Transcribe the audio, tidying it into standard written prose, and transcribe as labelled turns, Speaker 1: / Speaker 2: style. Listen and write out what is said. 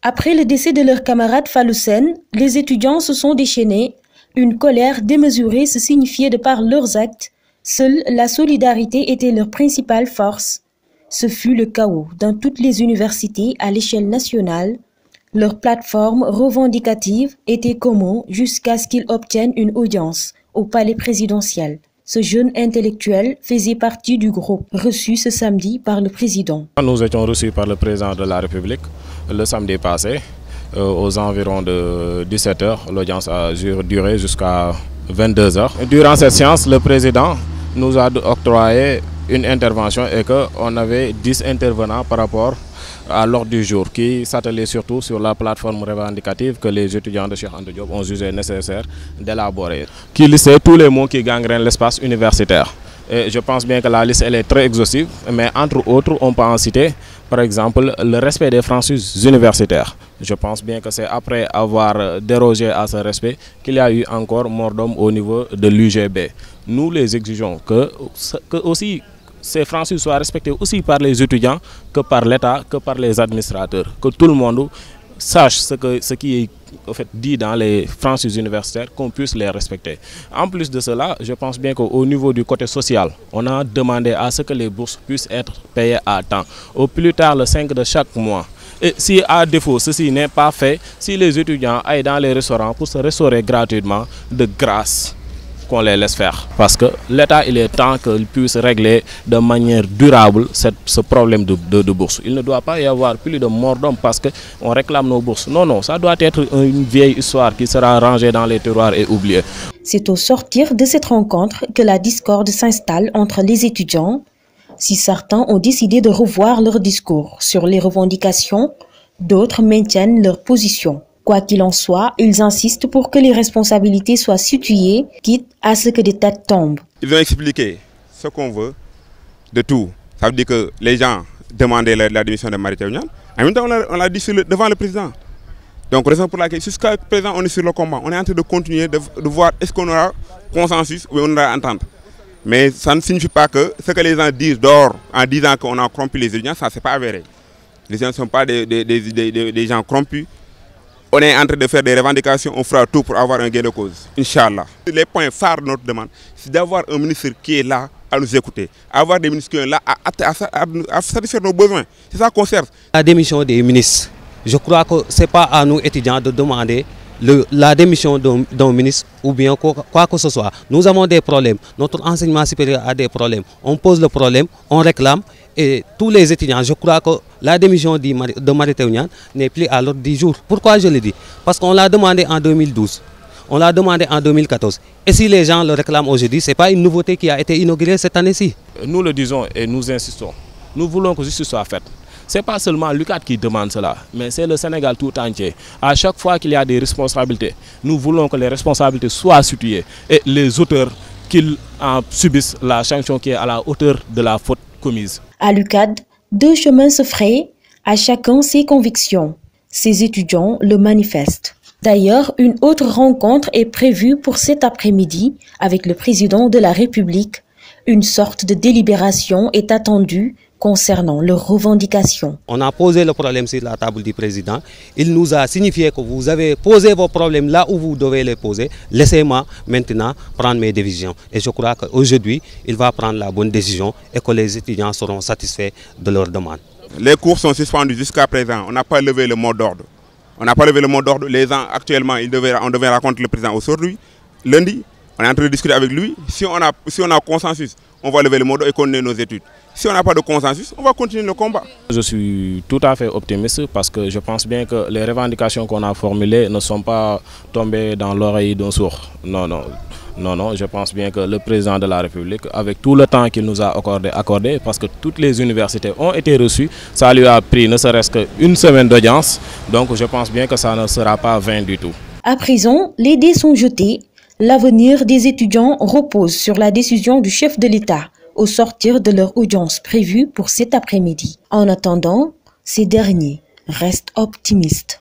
Speaker 1: Après le décès de leur camarade Fallou Sène, les étudiants se sont déchaînés. Une colère démesurée se signifiait de par leurs actes. Seule la solidarité était leur principale force. Ce fut le chaos dans toutes les universités à l'échelle nationale. Leur plateforme revendicative était commune jusqu'à ce qu'ils obtiennent une audience au palais présidentiel. Ce jeune intellectuel faisait partie du groupe reçu ce samedi par le président.
Speaker 2: Nous étions reçus par le président de la République le samedi passé aux environs de 17 h. L'audience a duré jusqu'à 22 h. Durant cette séance, le président nous a octroyé une intervention et qu'on avait 10 intervenants par rapport à l'ordre du jour qui s'attelait surtout sur la plateforme revendicative que les étudiants de Cheikh Anta Diop ont jugé nécessaire d'élaborer, qui listait tous les mots qui gangrènent l'espace universitaire. Et je pense bien que la liste elle est très exhaustive, mais entre autres, on peut en citer par exemple le respect des franchises universitaires. Je pense bien que c'est après avoir dérogé à ce respect qu'il y a eu encore mort d'homme au niveau de l'UGB. Nous les exigeons que aussi ces franchises soient respectées aussi par les étudiants que par l'État, que par les administrateurs, que tout le monde sache ce qui est en fait, dit dans les franchises universitaires, qu'on puisse les respecter. En plus de cela, je pense bien qu'au niveau du côté social, on a demandé à ce que les bourses puissent être payées à temps, au plus tard le 5 de chaque mois. Et si à défaut ceci n'est pas fait, si les étudiants aillent dans les restaurants pour se restaurer gratuitement, de grâce, qu'on les laisse faire. Parce que l'État, il est temps qu'il puisse régler de manière durable ce problème de bourse. Il ne doit pas y avoir plus de mort d'homme parce qu'on réclame nos bourses. Non, non, ça doit être une vieille histoire qui sera rangée dans les tiroirs et oubliée.
Speaker 1: C'est au sortir de cette rencontre que la discorde s'installe entre les étudiants. Si certains ont décidé de revoir leur discours sur les revendications, d'autres maintiennent leur position. Quoi qu'il en soit, ils insistent pour que les responsabilités soient situées, quitte à ce que des têtes tombent.
Speaker 3: Ils ont expliqué ce qu'on veut de tout. Ça veut dire que les gens demandaient la démission de Mary Teuw Niane. En même temps, on l'a dit devant le président. Donc, raison pour laquelle, jusqu'à présent, on est sur le combat. On est en train de continuer de voir est-ce qu'on aura consensus ou on aura entente. Mais ça ne signifie pas que ce que les gens disent dehors en disant qu'on a corrompu les étudiants, ça ne s'est pas avéré. Les gens ne sont pas des gens corrompus. On est en train de faire des revendications, on fera tout pour avoir un gain de cause, Inch'Allah. Les points phares de notre demande, c'est d'avoir un ministre qui est là à nous écouter, avoir des ministres qui sont là à satisfaire nos besoins. C'est ça qu'on cherche.
Speaker 4: La démission des ministres, je crois que ce n'est pas à nous étudiants de demander la démission d'un ministre ou bien quoi que ce soit. Nous avons des problèmes, notre enseignement supérieur a des problèmes. On pose le problème, on réclame. Et tous les étudiants, je crois que la démission de Mary Teuw Niane n'est plus à l'ordre du jour. Pourquoi je le dis? Parce qu'on l'a demandé en 2012, on l'a demandé en 2014. Et si les gens le réclament aujourd'hui, ce n'est pas une nouveauté qui a été inaugurée cette année-ci.
Speaker 2: Nous le disons et nous insistons. Nous voulons que justice soit faite. Ce n'est pas seulement l'UCAD qui demande cela, mais c'est le Sénégal tout entier. À chaque fois qu'il y a des responsabilités, nous voulons que les responsabilités soient situées et les auteurs qu'ils subissent la sanction qui est à la hauteur de la faute commise.
Speaker 1: À l'UCAD, deux chemins se frayent, à chacun ses convictions. Ces étudiants le manifestent. D'ailleurs, une autre rencontre est prévue pour cet après-midi avec le président de la République. Une sorte de délibération est attendue concernant leurs revendications.
Speaker 4: On a posé le problème sur la table du président. Il nous a signifié que vous avez posé vos problèmes là où vous devez les poser. Laissez-moi maintenant prendre mes décisions. Et je crois qu'aujourd'hui, il va prendre la bonne décision et que les étudiants seront satisfaits de leurs demandes.
Speaker 3: Les cours sont suspendus jusqu'à présent. On n'a pas levé le mot d'ordre. On n'a pas levé le mot d'ordre. Les gens actuellement, on devait rencontrer le président aujourd'hui, lundi. On est en train de discuter avec lui. Si on a consensus, on va lever le mot d'ordre et continuer nos études. Si on n'a pas de consensus, on va continuer le combat.
Speaker 2: Je suis tout à fait optimiste parce que je pense bien que les revendications qu'on a formulées ne sont pas tombées dans l'oreille d'un sourd. Non, non. Non, non, je pense bien que le président de la République, avec tout le temps qu'il nous a accordé, parce que toutes les universités ont été reçues, ça lui a pris ne serait-ce qu'une semaine d'audience. Donc je pense bien que ça ne sera pas vain du tout.
Speaker 1: À présent, les dés sont jetés. L'avenir des étudiants repose sur la décision du chef de l'État au sortir de leur audience prévue pour cet après-midi. En attendant, ces derniers restent optimistes.